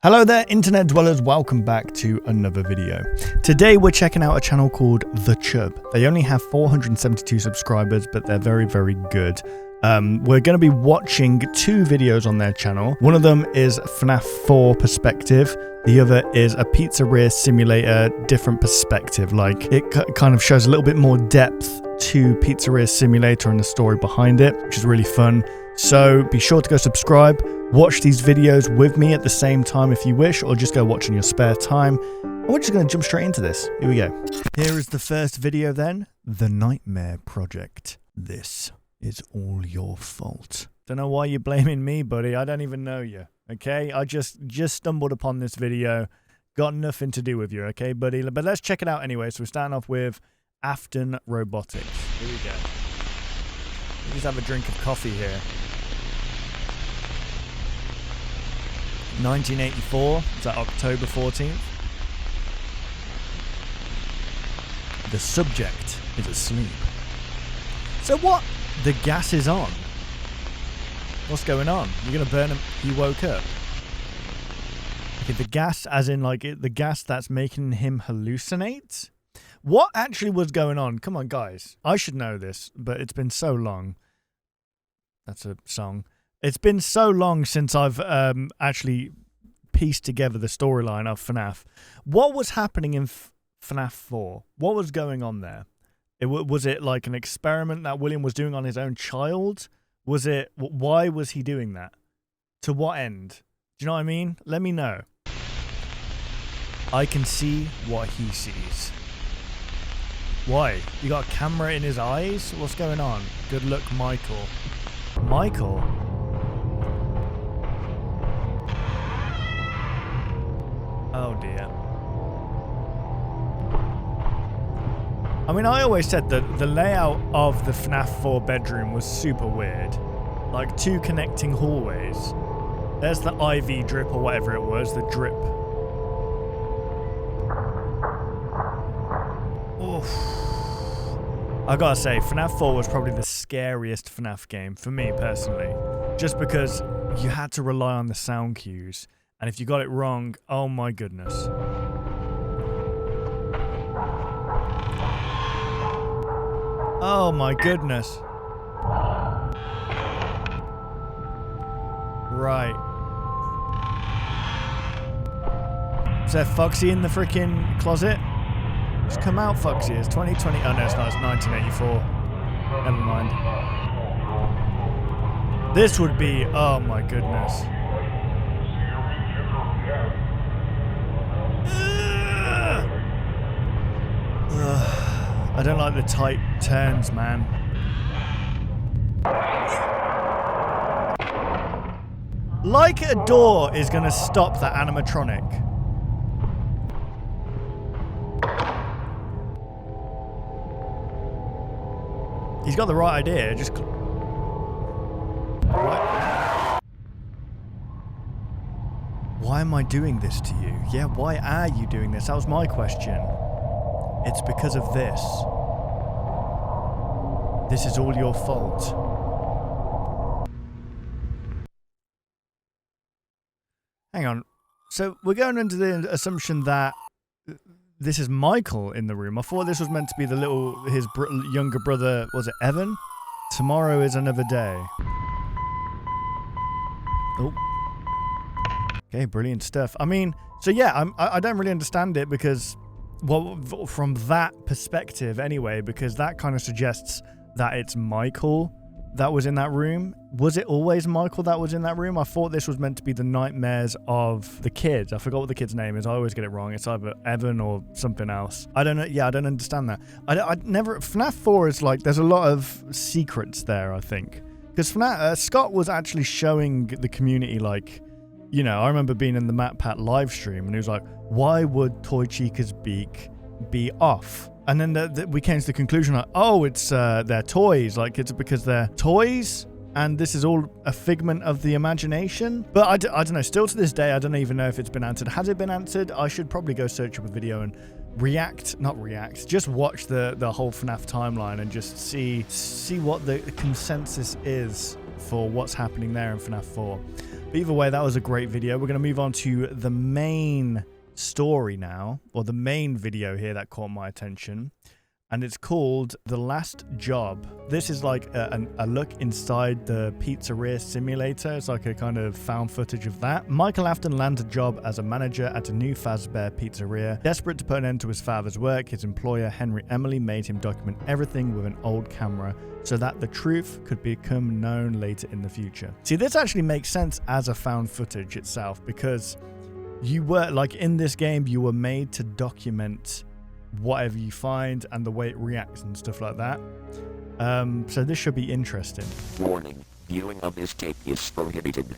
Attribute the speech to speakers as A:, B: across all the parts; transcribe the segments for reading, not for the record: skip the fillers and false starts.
A: Hello there, internet dwellers, welcome back to another video. Today we're checking out a channel called The Chub. They only have 472 subscribers, but they're very, very good. We're going to be watching two videos on their channel. One of them is FNAF 4 perspective. The other is a Pizzeria Simulator different perspective. Like, it kind of shows a little bit more depth to Pizzeria Simulator and the story behind it, which is really fun. So be sure to go subscribe, watch these videos with me at the same time if you wish, or just go watch in your spare time. And we're just going to jump straight into this. Here we go. Here is the first video then, The Nightmare Project. This is all your fault. Don't know why you're blaming me, buddy. I don't even know you, okay? I just stumbled upon this video. Got nothing to do with you, okay, buddy? But let's check it out anyway. So we're starting off with Afton Robotics. Here we go. We'll just have a drink of coffee here. 1984, is that October 14th? The subject is asleep. So what? The gas is on. What's going on? You're gonna burn him? He woke up. Okay, the gas, as in like the gas that's making him hallucinate? What actually was going on? Come on, guys. I should know this, but it's been so long. That's a song. It's been so long since I've actually pieced together the storyline of FNAF. What was happening in FNAF 4? What was going on there? Was it like an experiment that William was doing on his own child? Was it? Why was he doing that? To what end? Do you know what I mean? Let me know. I can see what he sees. Why? You got a camera in his eyes? What's going on? Good luck, Michael. Michael? Oh dear. I mean, I always said that the layout of the FNAF 4 bedroom was super weird. Like two connecting hallways. There's the IV drip or whatever it was, the drip. Oof. I gotta say, FNAF 4 was probably the scariest FNAF game for me personally. Just because you had to rely on the sound cues. And if you got it wrong, oh my goodness. Oh my goodness. Right. Is there Foxy in the freaking closet? Just come out, Foxy. It's 2020. Oh no, it's not. It's 1984. Never mind. This would be. Oh my goodness. I don't like the tight turns, man. Like a door is going to stop that animatronic. He's got the right idea. Just why am I doing this to you? Yeah, why are you doing this? That was my question. It's because of this. This is all your fault. Hang on. So we're going into the assumption that this is Michael in the room. I thought this was meant to be the his younger brother. Was it Evan? Tomorrow is another day. Oh. Okay, brilliant stuff. I mean, so yeah, I don't really understand it because, well, from that perspective anyway, because that kind of suggests that it's Michael that was in that room. Was it always Michael that was in that room? I thought this was meant to be the nightmares of the kids. I forgot what the kid's name is. I always get it wrong. It's either Evan or something else. I don't know. Yeah, I don't understand that. I never... FNAF 4 is like... There's a lot of secrets there, I think. Because Scott was actually showing the community, like... You know, I remember being in the MatPat live stream and he was like, why would Toy Chica's beak be off? And then we came to the conclusion like, oh, it's their toys. Like, it's because they're toys and this is all a figment of the imagination. But I don't know. Still to this day, I don't even know if it's been answered. Has it been answered? I should probably go search up a video and just watch the whole FNAF timeline and just see what the consensus is for what's happening there in FNAF 4. But either way, that was a great video. We're going to move on to the main story now, or the main video here that caught my attention. And it's called The Last Job. This is like a look inside the Pizzeria Simulator. It's like a kind of found footage of that. Michael Afton lands a job as a manager at a new Fazbear pizzeria. Desperate to put an end to his father's work, his employer, Henry Emily, made him document everything with an old camera so that the truth could become known later in the future. See, this actually makes sense as a found footage itself, because you were, like in this game, you were made to document whatever you find and the way it reacts and stuff like that. So this should be interesting.
B: Warning, viewing of this tape is prohibited.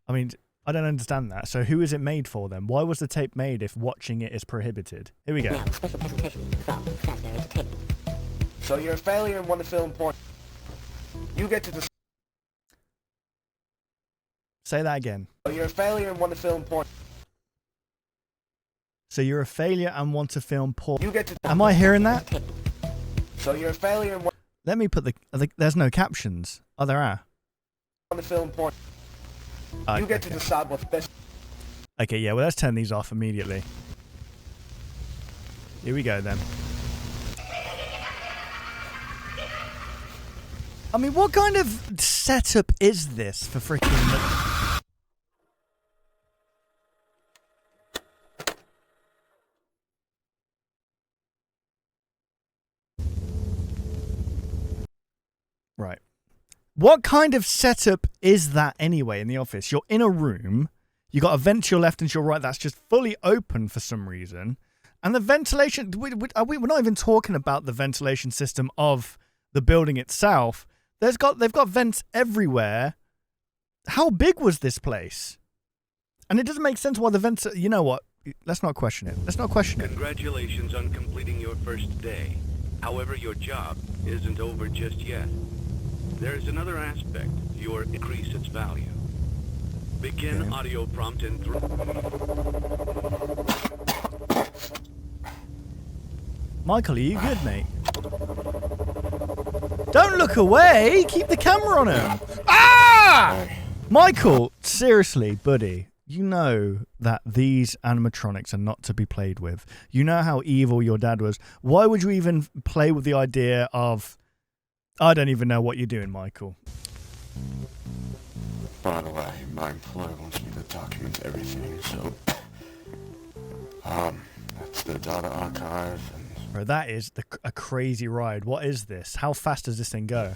A: I mean, I don't understand that. So who is it made for then? Why was the tape made if watching it is prohibited? Here we go.
C: Now, special presentation from Fazbear Tape.
D: So you're a failure and want to film porn. You get to decide.
A: Say that again.
D: So you're a failure and want to film porn.
A: So you're a failure and want to film porn.
D: You get to.
A: Am I hearing that?
D: So you're a failure and want
A: Let me put there's no captions. Oh, there are.
D: to film porn. You get to decide what's best.
A: Okay, yeah, well, let's turn these off immediately. Here we go, then. I mean, what kind of setup is this for freaking... Right. What kind of setup is that anyway in the office? You're in a room, you got a vent to your left and to your right that's just fully open for some reason, and the ventilation, we're not even talking about the ventilation system of the building itself. They've got vents everywhere. How big was this place? And it doesn't make sense why the vents, you know what? Let's not question it. Let's not question it.
E: Congratulations on completing your first day. However, your job isn't over just yet. There's another aspect to your increase its value. Begin audio prompt in 3.
A: Michael, are you good, mate? Don't look away! Keep the camera on him! Ah! Michael, seriously, buddy, you know that these animatronics are not to be played with. You know how evil your dad was. Why would you even play with the idea of... I don't even know what you're doing, Michael.
F: By the way, my employer wants me to document everything, so... that's the data archive, and...
A: Bro, that is a crazy ride. What is this? How fast does this thing go?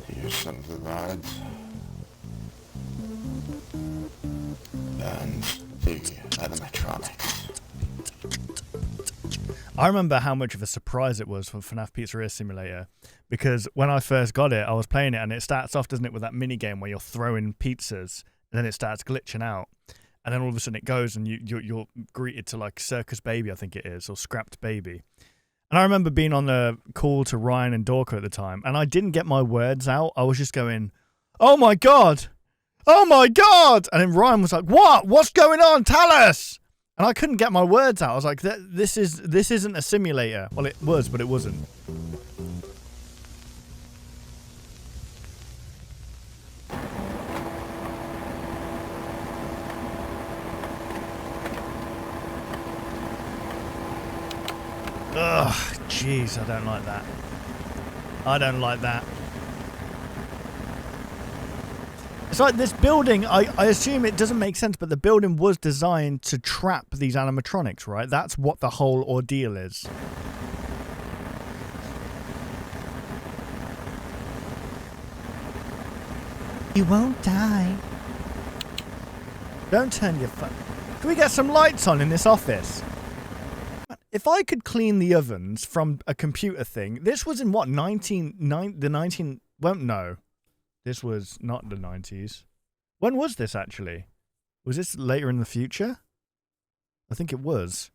F: Here's some of the rides. And the animatronics.
A: I remember how much of a surprise it was for FNAF Pizzeria Simulator, because when I first got it, I was playing it, and it starts off, doesn't it, with that mini game where you're throwing pizzas, and then it starts glitching out, and then all of a sudden it goes, and you're greeted to like Circus Baby, I think it is, or Scrapped Baby. And I remember being on the call to Ryan and Dorka at the time, and I didn't get my words out. I was just going, "Oh my god! Oh my god!" And then Ryan was like, "What? What's going on? Tell us!" And I couldn't get my words out. I was like, this isn't a simulator. Well, it was, but it wasn't. Ugh, jeez, I don't like that. I don't like that. It's like this building, I assume it doesn't make sense, but the building was designed to trap these animatronics, right? That's what the whole ordeal is. You won't die. Don't turn your phone. Can we get some lights on in this office? If I could clean the ovens from a computer thing, this was in what, well, no. This was not the 90s. When was this, actually? Was this later in the future? I think it was.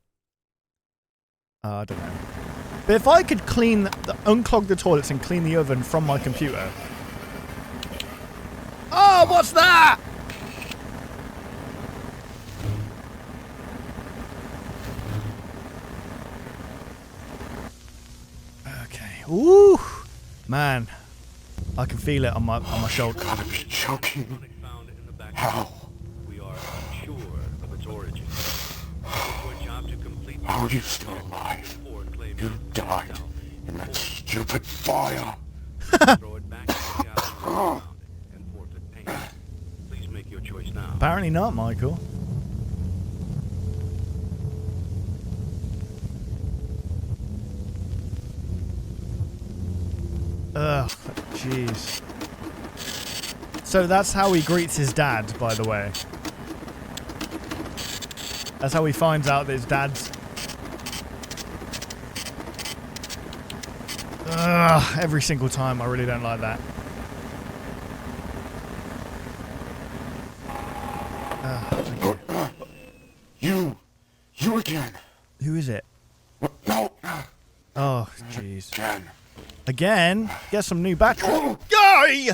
A: I don't know. But if I could unclog the toilets and clean the oven from my computer... Oh, what's that? Okay. Ooh, man. I can feel it on my shoulder.
F: Gotta be joking.
E: Found in the back.
F: How?
E: We are unsure of its origin. It's your job to complete.
F: How are you still alive?
E: Before claiming
F: You
E: it
F: died
E: yourself.
F: in that stupid fire.
E: Throw it back into the alley and forfeit payment. Please make your choice now.
A: Apparently not, Michael. Ugh, jeez. So that's how he greets his dad, by the way. That's how he finds out that his dad's... Ugh, every single time. I really don't like that.
F: You again.
A: Who is it?
F: What? No.
A: Oh, jeez.
F: Again.
A: Again? Get some new battery. Guy!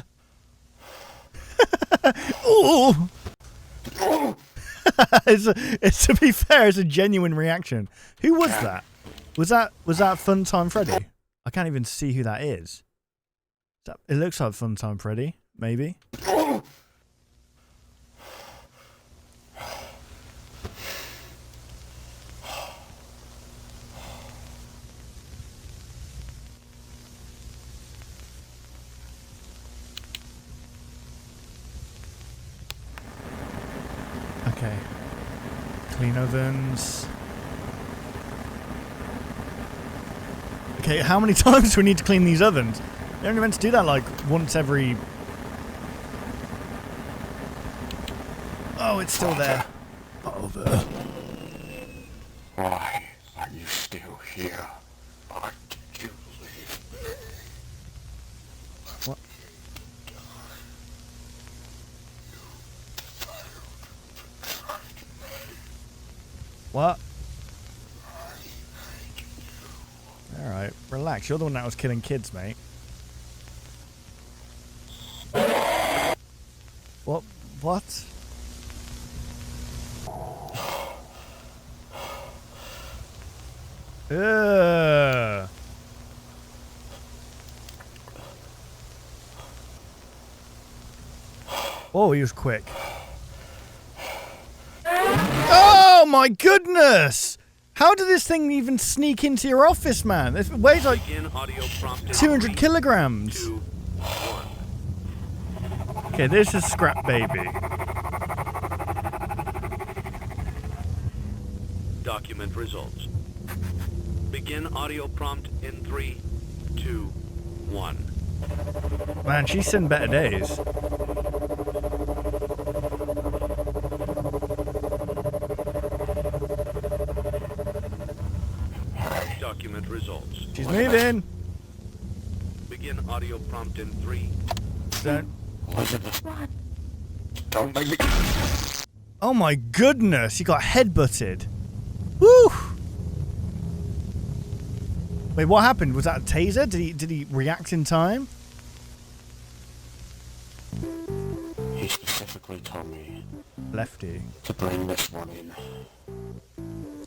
A: Ooh! It's, to be fair, it's a genuine reaction. Who was that? Was that Funtime Freddy? I can't even see who that is. It looks like Funtime Freddy, maybe. Okay. Clean ovens. Okay, how many times do we need to clean these ovens? They're only meant to do that like once every... Oh, it's still there. Over.
F: Why are you still here? Why did you leave me?
A: What? What? Alright, relax. You're the one that was killing kids, mate. What? What? Ugh. Oh, he was quick. Oh my goodness! How did this thing even sneak into your office, man? It weighs like 200 kilograms.
E: 2, 1.
A: Okay, this is Scrap Baby.
E: Document results. Begin audio prompt in 3, 2, 1.
A: Man, she's seen better days.
E: Document results.
A: She's moving.
E: Begin audio prompt in 3.
A: Don't.
F: Don't make me.
A: Oh my goodness, you got headbutted. Woo! Wait, what happened? Was that a taser? Did he react in time?
F: He specifically told me
A: Lefty.
F: to bring this one in.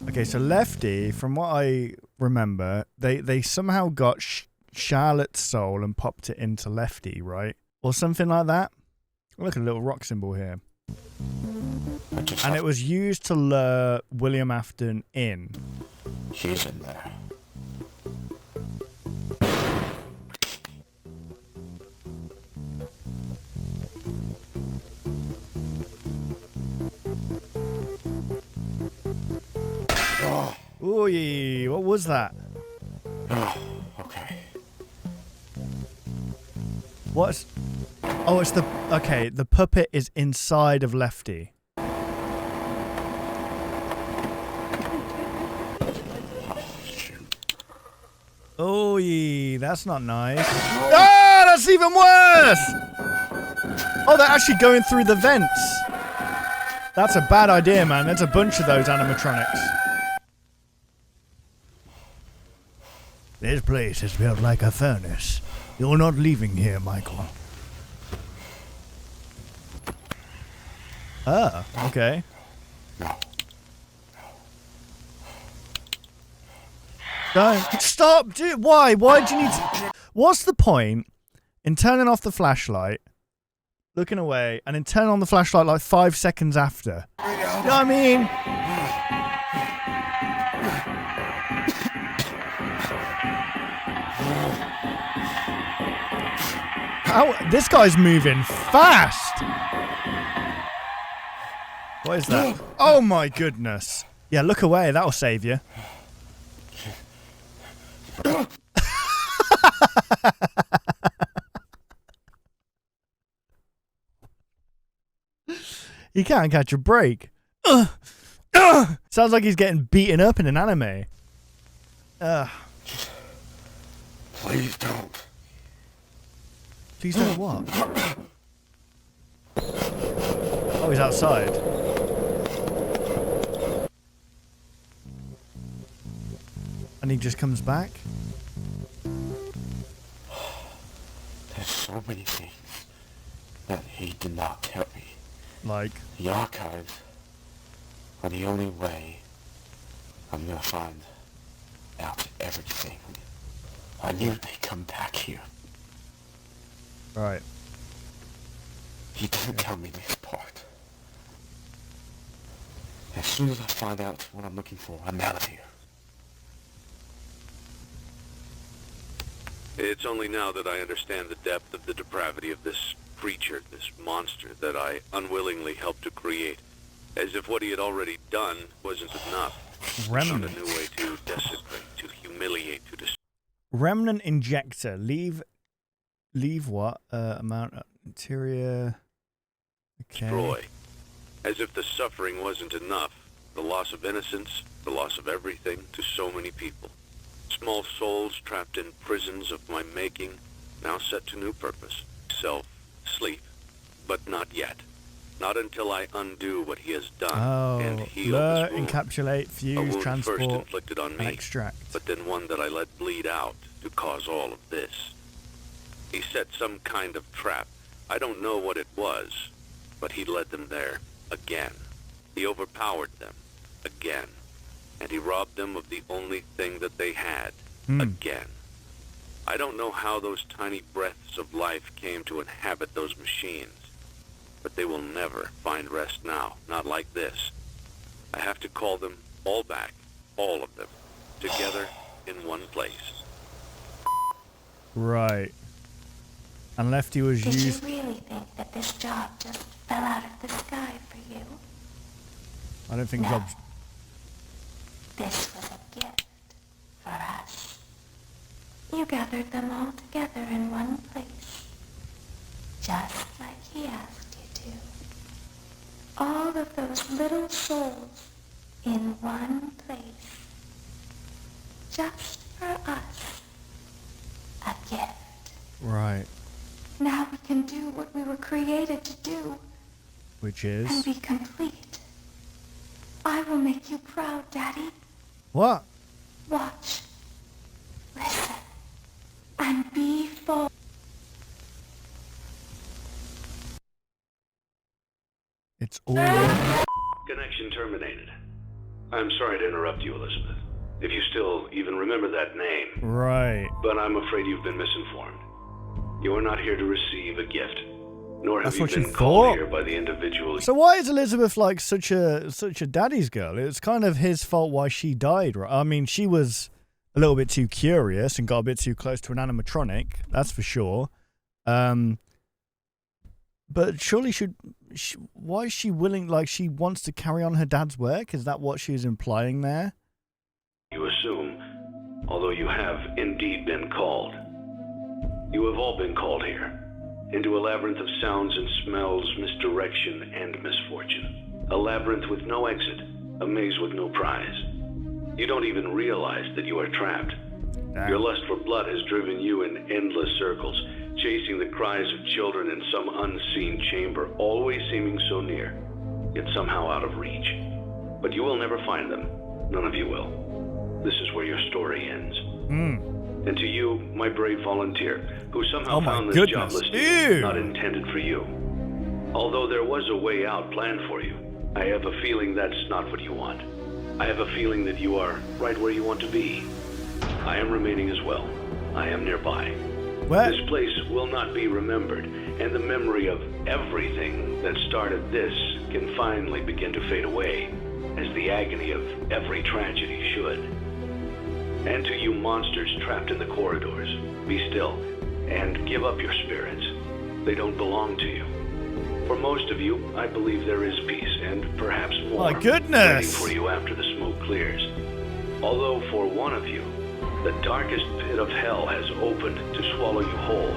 A: Okay, so Lefty, from what I remember, they somehow got Charlotte's soul and popped it into Lefty, right? Or something like that. Look at a little rock symbol here. And it was used to lure William Afton in.
F: He's in there.
A: Ooh, what was that?
F: Okay.
A: What's... Oh, it's the... Okay, the puppet is inside of Lefty. Oh, that's not nice. Ah, that's even worse! Oh, they're actually going through the vents. That's a bad idea, man. There's a bunch of those animatronics. This place is built like a furnace. You're not leaving here, Michael. Ah, okay.
F: No.
A: Don't stop, dude. Why? Why do you need to... What's the point in turning off the flashlight? looking away, and then turn on the flashlight like 5 seconds after. You know what I mean? This guy's moving fast. What is that? Oh my goodness. Yeah, look away. That'll save you. He can't catch a break. Sounds like he's getting beaten up in an anime.
F: Please don't.
A: Please don't what? Oh, he's outside. And he just comes back?
F: There's so many things that he did not tell me.
A: Like?
F: The archives are the only way I'm gonna find out everything. I knew they'd come back here.
A: Right.
F: He didn't tell me this part. As soon as I find out what I'm looking for, I'm out of here.
E: It's only now that I understand the depth of the depravity of this creature, this monster that I unwillingly helped to create. As if what he had already done wasn't enough.
A: Remnant.
E: Found a new way to desecrate, to humiliate, to destroy.
A: Remnant injector. Leave what? Amount of interior. Okay.
E: As if the suffering wasn't enough. The loss of innocence, the loss of everything to so many people. Small souls trapped in prisons of my making, now set to new purpose. Sleep. But not yet. Not until I undo what he has done and heal this wound.
A: Encapsulate,
E: A
A: fuse,
E: wound
A: transport,
E: first inflicted on me,
A: extract.
E: but then one that I let bleed out to cause all of this. He set some kind of trap. I don't know what it was, but he led them there again. He overpowered them again, and he robbed them of the only thing that they had again. I don't know how those tiny breaths of life came to inhabit those machines, but they will never find rest now, not like this. I have to call them all back, all of them, together in one place.
A: Right. And Lefty was
C: Did
A: used...
C: you really think that this job just fell out of the sky for you?
A: I don't think
C: No.
A: jobs...
C: This was a gift for us. You gathered them all together in one place, just like he asked you to. All of those little souls in one place, just for us. A gift.
A: Right.
C: Now we can do what we were created to do
A: Which
C: and
A: is...
C: be complete. I will make you proud, Daddy.
A: What?
C: Watch, listen, and be full.
A: It's all...
E: Connection terminated. I'm sorry to interrupt you, Elizabeth. If you still even remember that name.
A: Right.
E: But I'm afraid you've been misinformed. You are not here to receive a gift, nor have
A: That's
E: you
A: what you
E: been called
A: thought?
E: here by the individual.
A: So why is Elizabeth like such a daddy's girl? It's kind of his fault why she died, right? I mean, she was a little bit too curious and got a bit too close to an animatronic, that's for sure. But surely why is she willing, like she wants to carry on her dad's work? Is that what she's implying there?
E: You assume, although you have indeed been called. You have all been called here, into a labyrinth of sounds and smells, misdirection and misfortune. A labyrinth with no exit, a maze with no prize. You don't even realize that you are trapped.
A: Damn.
E: Your lust for blood has driven you in endless circles, chasing the cries of children in some unseen chamber, always seeming so near, yet somehow out of reach. But you will never find them. None of you will. This is where your story ends. And to you, my brave volunteer, who somehow found this job listing not intended for you. Although there was a way out planned for you, I have a feeling that's not what you want. I have a feeling that you are right where you want to be. I am remaining as well. I am nearby.
A: Where?
E: This place will not be remembered, And the memory of everything that started this can finally begin to fade away, as the agony of every tragedy should. And to you monsters trapped in the corridors, be still and give up your spirits. They don't belong to you. For most of you, I believe there is peace and perhaps more
A: My goodness!
E: waiting for you after the smoke clears. Although for one of you, the darkest pit of hell has opened to swallow you whole.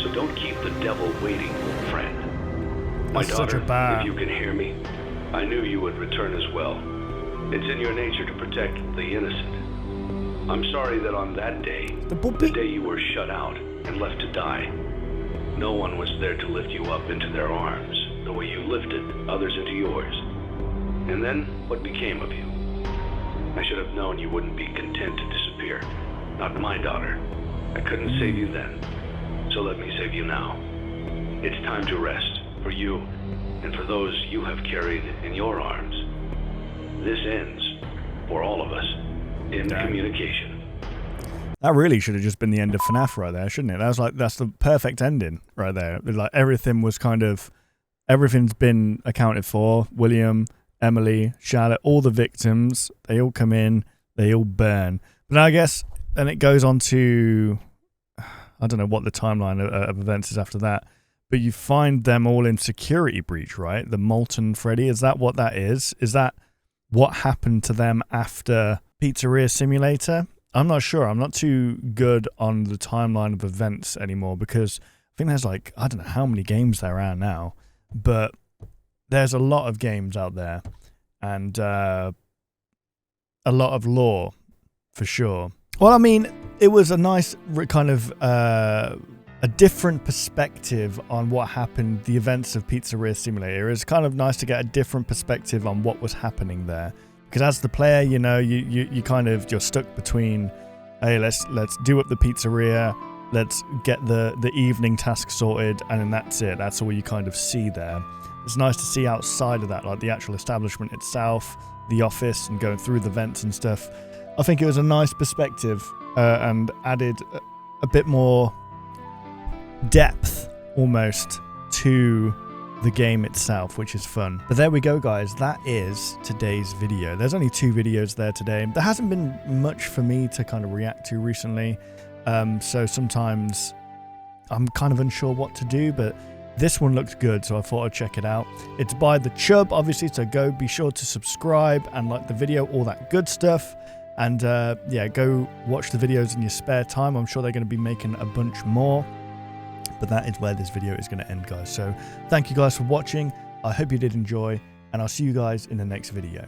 E: So don't keep the devil waiting, friend. My
A: That's such
E: daughter,
A: a bar.
E: if you can hear me, I knew you would return as well. It's in your nature to protect the innocent. I'm sorry that on that day, the day you were shut out and left to die, no one was there to lift you up into their arms the way you lifted others into yours. And then, what became of you? I should have known you wouldn't be content to disappear. Not my daughter. I couldn't save you then, so let me save you now. It's time to rest, for you, and for those you have carried in your arms. This ends, for all of us, in communication.
A: That really should have just been the end of FNAF right there, shouldn't it? That's the perfect ending right there. Like everything was everything's been accounted for. William, Emily, Charlotte, all the victims, they all come in, they all burn. But I guess then it goes on to, I don't know what the timeline of events is after that, but you find them all in security breach, right? The Molten Freddy, is that what that is? Is that what happened to them after Pizzeria Simulator? I'm not sure. I'm not too good on the timeline of events anymore because I think there's I don't know how many games there are now, but there's a lot of games out there and a lot of lore for sure. Well, I mean, it was a nice kind of a different perspective on what happened, the events of Pizzeria Simulator. It's kind of nice to get a different perspective on what was happening there. Because as the player, you know, you're stuck between, hey, let's do up the pizzeria, let's get the evening task sorted, and then that's it. That's all you kind of see there. It's nice to see outside of that, like the actual establishment itself, the office, and going through the vents and stuff. I think it was a nice perspective and added a bit more depth almost to the game itself, which is fun. But there we go, guys. That is today's video. There's only 2 videos there today. There hasn't been much for me to kind of react to recently, so sometimes I'm kind of unsure what to do, but this one looks good, so I thought I'd check it out. It's by The Chub, obviously, so go be sure to subscribe and like the video, all that good stuff. And yeah, go watch the videos in your spare time. I'm sure they're going to be making a bunch more. But that is where this video is going to end, guys. So thank you guys for watching. I hope you did enjoy, and I'll see you guys in the next video.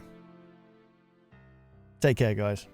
A: Take care, guys.